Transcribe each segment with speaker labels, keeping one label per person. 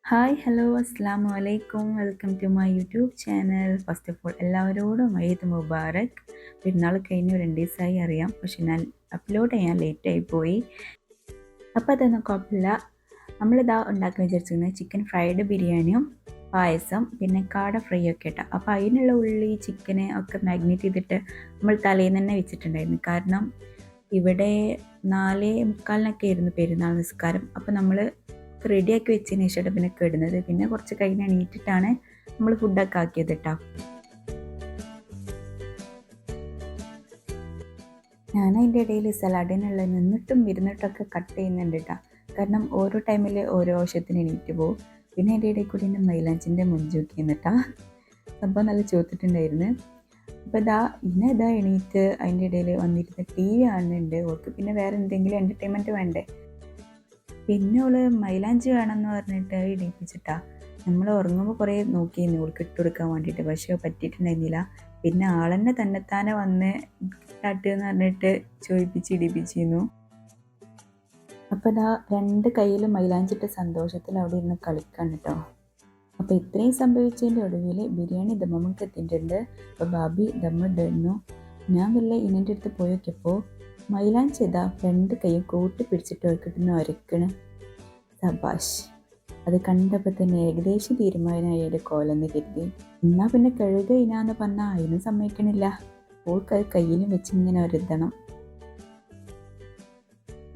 Speaker 1: Hi hello അസ്സാമു അലൈക്കും welcome to my YouTube channel. First of all എല്ലാവരോടും ഈദ് മുബാറക്. പെരുന്നാൾ കഴിഞ്ഞ് 2 ദിവസമായി അറിയാം, പക്ഷെ ഞാൻ അപ്ലോഡ് ചെയ്യാൻ ലേറ്റായി പോയി. അപ്പോൾ അതൊന്നും കുഴപ്പമില്ല. നമ്മളിതാ ഉണ്ടാക്കാൻ വിചാരിച്ചിരുന്നത് ചിക്കൻ ഫ്രൈഡ് ബിരിയാണിയും പായസം പിന്നെ കാട ഫ്രൈ ഒക്കെ ഇട്ടാൽ. അപ്പോൾ അതിനുള്ള ഉള്ളി ചിക്കന് ഒക്കെ മാഗ്നേറ്റ് ചെയ്തിട്ട് നമ്മൾ തലേന്ന് തന്നെ വെച്ചിട്ടുണ്ടായിരുന്നു. കാരണം ഇവിടെ 4:45 ആയിരുന്നു പെരുന്നാൾ നിസ്കാരം. അപ്പോൾ നമ്മൾ റെഡിയാക്കി വെച്ചതിന് ശേഷമാണ് പിന്നെ കിടുന്നത്. പിന്നെ കുറച്ച് കഴിഞ്ഞ് എണീറ്റിട്ടാണ് നമ്മൾ ഫുഡൊക്കെ ആക്കിയത് കേട്ടോ. ഞാൻ അതിൻ്റെ ഇടയിൽ സലാഡിനുള്ള നിന്നിട്ടും ഇരുന്നിട്ടൊക്കെ കട്ട് ചെയ്യുന്നുണ്ട് കേട്ടോ. കാരണം ഓരോ ടൈമിൽ ഓരോ ആവശ്യത്തിന് എണീറ്റ് പോകും. പിന്നെ അതിൻ്റെ ഇടയിൽ കൂടി എൻ്റെ മൈലാഞ്ചിൻ്റെ മുഞ്ചൂക്കി എന്നിട്ടാ സംഭവം നല്ല ചോദിച്ചിട്ടുണ്ടായിരുന്നു. അപ്പോൾ ഇതാ എണീറ്റ് അതിൻ്റെ ഇടയിൽ വന്നിരുന്ന് ടി വി കാണുന്നുണ്ട്. ഓർക്ക് പിന്നെ വേറെ എന്തെങ്കിലും എൻ്റർടൈൻമെൻറ്റ് വേണ്ടേ. പിന്നെ ഓള് മൈലാഞ്ചി വേണമെന്ന് പറഞ്ഞിട്ട് ഇടിപ്പിച്ചിട്ടാ. നമ്മൾ ഉറങ്ങുമ്പോൾ കുറേ നോക്കിയിരുന്നു ഓൾക്ക് ഇട്ട് കൊടുക്കാൻ വേണ്ടിയിട്ട്, പക്ഷേ പറ്റിയിട്ടുണ്ടായിരുന്നില്ല. പിന്നെ ആളെന്നെ തന്നെത്താനെ വന്ന് എന്ന് പറഞ്ഞിട്ട് ചോദിപ്പിച്ച് ഇടിപ്പിച്ചിരുന്നു. അപ്പോൾ 2 കയ്യിലും മൈലാഞ്ചിട്ട സന്തോഷത്തിൽ അവിടെ ഇരുന്ന് കളിക്കാൻ കേട്ടോ. അപ്പോൾ ഇത്രയും സംഭവിച്ചതിൻ്റെ ഒടുവിൽ ബിരിയാണി ദമ്മക്ക് എത്തിയിട്ടുണ്ട്. അപ്പോൾ ബാബി ദമ്മിടുന്നു. ഞാൻ വല്ല ഇനൻ്റെ അടുത്ത് പോയി നോക്കിയപ്പോൾ മൈലാഞ്ചി 2 കൈയും കൂട്ടി പിടിച്ചിട്ട് കിട്ടുന്ന ഒരക്കണ്. സബാഷ്. അത് കണ്ടപ്പോൾ തന്നെ ഏകദേശം തീരുമാനമായി ഒരു കോലെന്ന് കരുതി. എന്നാൽ പിന്നെ കഴുക ഇനാന്ന് പറഞ്ഞാൽ അതിനും സമ്മതിക്കണില്ല. ഓൾക്ക് അത് കയ്യിലും വെച്ച് ഇങ്ങനെ ഒരുതണം.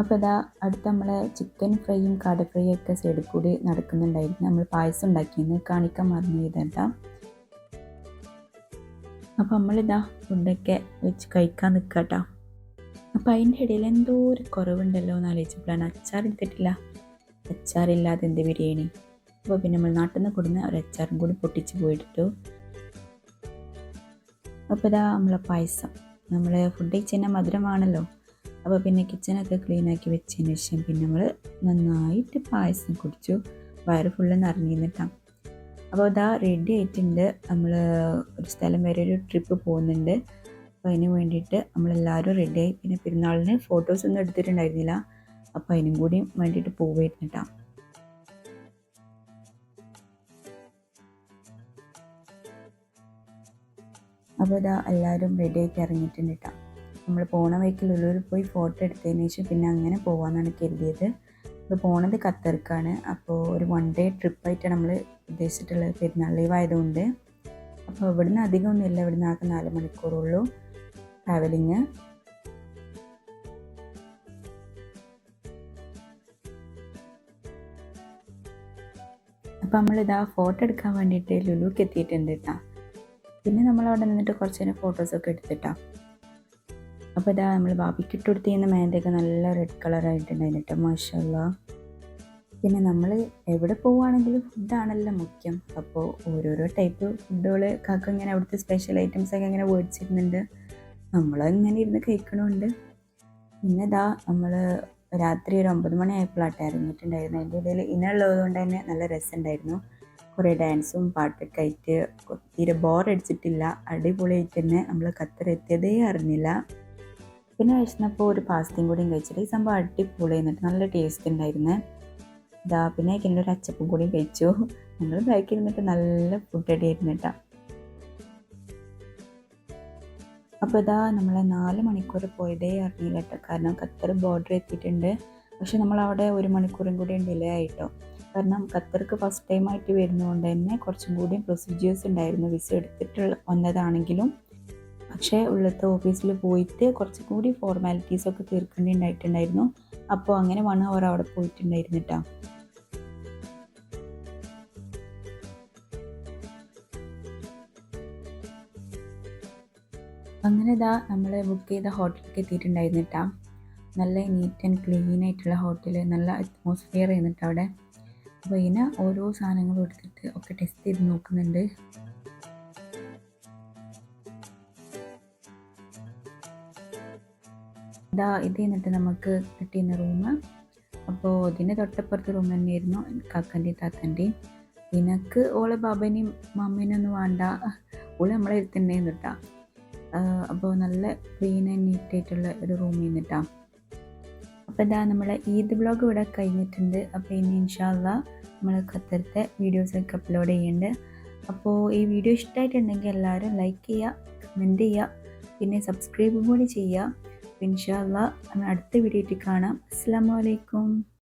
Speaker 1: അപ്പോൾ അടുത്ത് നമ്മളെ ചിക്കൻ ഫ്രൈയും കാട ഫ്രൈയും ഒക്കെ സൈഡിൽ കൂടി നടക്കുന്നുണ്ടായിരുന്നു. നമ്മൾ പായസം ഉണ്ടാക്കിയെന്ന് കാണിക്കാൻ മറന്നു ചെയ്തേട്ടാ. അപ്പോൾ ഫുഡൊക്കെ വെച്ച് കഴിക്കാൻ നിൽക്കാട്ടോ. അപ്പോൾ അതിൻ്റെ ഇടയിൽ എന്തോ ഒരു കുറവുണ്ടല്ലോ എന്ന് ആലോചിച്ചപ്പോഴാണ് അച്ചാർ എടുത്തിട്ടില്ല. അച്ചാറില്ലാതെ എന്ത് ബിരിയാണി. അപ്പോൾ പിന്നെ നമ്മൾ നാട്ടിൽ നിന്ന് കൊടുന്ന ഒരു അച്ചാറും കൂടി പൊട്ടിച്ച് പോയിട്ടു. അപ്പോൾ നമ്മളെ പായസം, നമ്മൾ ഫുഡ് കഴിച്ചതിന് മധുരമാണല്ലോ. അപ്പോൾ പിന്നെ കിച്ചണൊക്കെ ക്ലീനാക്കി വെച്ചതിന് ശേഷം പിന്നെ നമ്മൾ നന്നായിട്ട് പായസം കുടിച്ചു. വയറ് ഫുള്ള് നിറഞ്ഞിരുന്നിട്ടാണ്. അപ്പോൾ റെഡി ആയിട്ടുണ്ട്. നമ്മൾ ഒരു സ്ഥലം വരെ ഒരു ട്രിപ്പ് പോകുന്നുണ്ട്. അപ്പോൾ അതിന് വേണ്ടിയിട്ട് നമ്മളെല്ലാവരും റെഡിയായി. പിന്നെ പെരുന്നാളിന് ഫോട്ടോസൊന്നും എടുത്തിട്ടുണ്ടായിരുന്നില്ല. അപ്പോൾ അതിനും കൂടി വേണ്ടിയിട്ട് പോവുമായിരുന്നു കേട്ടോ. അപ്പോൾ എല്ലാവരും റെഡി ആയിട്ട് ഇറങ്ങിയിട്ടുണ്ട് കേട്ടോ. നമ്മൾ പോണ വഴിക്ക് ലുലുവിൽ പോയി ഫോട്ടോ എടുത്തതിന് ശേഷം പിന്നെ അങ്ങനെ പോകാമെന്നാണ് കരുതിയത്. ഇപ്പോൾ പോണത് ഖത്തർക്കാണ്. അപ്പോൾ ഒരു 1 ഡേ ട്രിപ്പായിട്ടാണ് നമ്മൾ ഉദ്ദേശിച്ചിട്ടുള്ളത്, പെരുന്നാൾ ലീവ് ആയതുകൊണ്ട്. അപ്പോൾ ഇവിടുന്ന് അധികമൊന്നുമില്ല, ഇവിടുന്ന് ആകെ 4 മണിക്കൂറുള്ളൂ ട്രാവലിങ്. അപ്പോൾ നമ്മളിതാ ഫോട്ടോ എടുക്കാൻ വേണ്ടിയിട്ട് ലുലുക്ക് എത്തിയിട്ടുണ്ട് കേട്ടോ. പിന്നെ നമ്മളവിടെ നിന്നിട്ട് കുറച്ച് നേരം ഫോട്ടോസൊക്കെ എടുത്തിട്ടാണ്. അപ്പോൾ നമ്മൾ ബാബിക്ക് ഇട്ട് കൊടുത്തിരുന്ന മേൻ്റെയൊക്കെ നല്ല റെഡ് കളറായിട്ടുണ്ടായിരുന്നു കേട്ടോ, മാഷാല്ലാ. പിന്നെ നമ്മൾ എവിടെ പോവുകയാണെങ്കിലും ഫുഡാണല്ലോ മുഖ്യം. അപ്പോൾ ഓരോരോ ടൈപ്പ് ഫുഡുകൾ കാക്ക ഇങ്ങനെ അവിടുത്തെ സ്പെഷ്യൽ ഐറ്റംസൊക്കെ ഇങ്ങനെ മേടിച്ചിരുന്നുണ്ട്. നമ്മളങ്ങനെ ഇരുന്ന് കഴിക്കണമുണ്ട്. പിന്നെ നമ്മൾ രാത്രി ഒരു 9 മണിയായപ്പോഴാട്ടെ ഇറങ്ങിയിട്ടുണ്ടായിരുന്നു. അതിൻ്റെ ഇടയിൽ ഇനുള്ളത് കൊണ്ട് തന്നെ നല്ല രസമുണ്ടായിരുന്നു. കുറേ ഡാൻസും പാട്ടൊക്കെ ആയിട്ട് തീരെ ബോറടിച്ചിട്ടില്ല. അടിപൊളിയായിട്ട് തന്നെ നമ്മൾ ഖത്തർ എത്തിയതേ അറിഞ്ഞില്ല. പിന്നെ വിശന്നപ്പോൾ ഒരു പാസ്തയും കൂടിയും കഴിച്ചിട്ട് ഈ സംഭവം അടിപൊളി എന്നിട്ട് നല്ല ടേസ്റ്റ് ഉണ്ടായിരുന്നു. പിന്നെ ഒരു അച്ചപ്പം കൂടിയും കഴിച്ചു. ഞങ്ങൾ ബാക്കിൽ ഇരുന്നിട്ട് നല്ല ഫുഡ് അടിയായിരുന്നു കേട്ടോ. അപ്പോൾ നമ്മൾ 4 മണിക്കൂർ പോയതേ അറിഞ്ഞില്ല കേട്ടോ. കാരണം ഖത്തർ ബോർഡർ എത്തിയിട്ടുണ്ട്. പക്ഷെ നമ്മളവിടെ 1 മണിക്കൂറും കൂടി ഡിലേ ആയിട്ടോ. കാരണം ഖത്തർക്ക് ഫസ്റ്റ് ടൈം ആയിട്ട് വരുന്നതുകൊണ്ട് തന്നെ കുറച്ചും കൂടി പ്രൊസീജിയേഴ്സ് ഉണ്ടായിരുന്നു. വിസ എടുത്തിട്ട് വന്നതാണെങ്കിലും പക്ഷേ ഉള്ളത്തെ ഓഫീസിൽ പോയിട്ട് കുറച്ചും കൂടി ഫോർമാലിറ്റീസൊക്കെ തീർക്കേണ്ടിയിട്ടുണ്ടായിരുന്നു. അപ്പോൾ അങ്ങനെ 1 അവർ അവിടെ പോയിട്ടുണ്ടായിരുന്നു കേട്ടോ. അങ്ങനെ നമ്മൾ ബുക്ക് ചെയ്ത ഹോട്ടലിലേക്ക് എത്തിയിട്ടുണ്ടായിരുന്നു കേട്ടോ. നല്ല നീറ്റ് ആൻഡ് ക്ലീൻ ആയിട്ടുള്ള ഹോട്ടൽ, നല്ല അറ്റ്മോസ്ഫിയർ ആയിരുന്നിട്ട് അവിടെ. അപ്പോൾ ഇതിന് ഓരോ സാധനങ്ങളും എടുത്തിട്ട് ഒക്കെ ടെസ്റ്റ് ചെയ്ത് നോക്കുന്നുണ്ട്. ഇത് എന്നിട്ട് നമുക്ക് കിട്ടിയിരുന്ന റൂം. അപ്പോൾ ഇതിൻ്റെ തൊട്ടപ്പുറത്ത് റൂം തന്നെയായിരുന്നു കാക്കൻ്റെയും താത്തൻ്റെയും. എനിക്ക് ഓളെ ബാബനെയും മമ്മേനും ഒന്നും വേണ്ട, ഓള് നമ്മളെ ഇരുത്തുണ്ടായിരുന്നു കേട്ടോ. അപ്പോൾ നല്ല ക്ലീൻ ആൻഡ് നീറ്റായിട്ടുള്ള ഒരു റൂമിൽ നിന്നിട്ടാണ്. അപ്പോൾ നമ്മളെ ഈദ് വ്ളോഗ് ഇവിടെ കഴിഞ്ഞിട്ടുണ്ട്. അപ്പോൾ ഇനി ഇൻഷാ അല്ലാഹ് നമ്മൾ ഖത്തറത്തെ വീഡിയോസൊക്കെ അപ്ലോഡ് ചെയ്യുന്നുണ്ട്. അപ്പോൾ ഈ വീഡിയോ ഇഷ്ടമായിട്ടുണ്ടെങ്കിൽ എല്ലാവരും ലൈക്ക് ചെയ്യുക, കമൻറ്റ് ചെയ്യുക, പിന്നെ സബ്സ്ക്രൈബും കൂടി ചെയ്യുക. ഇൻഷാ അല്ലാഹ് അടുത്ത വീഡിയോയിൽ കാണാം. അസ്സലാമു അലൈക്കും.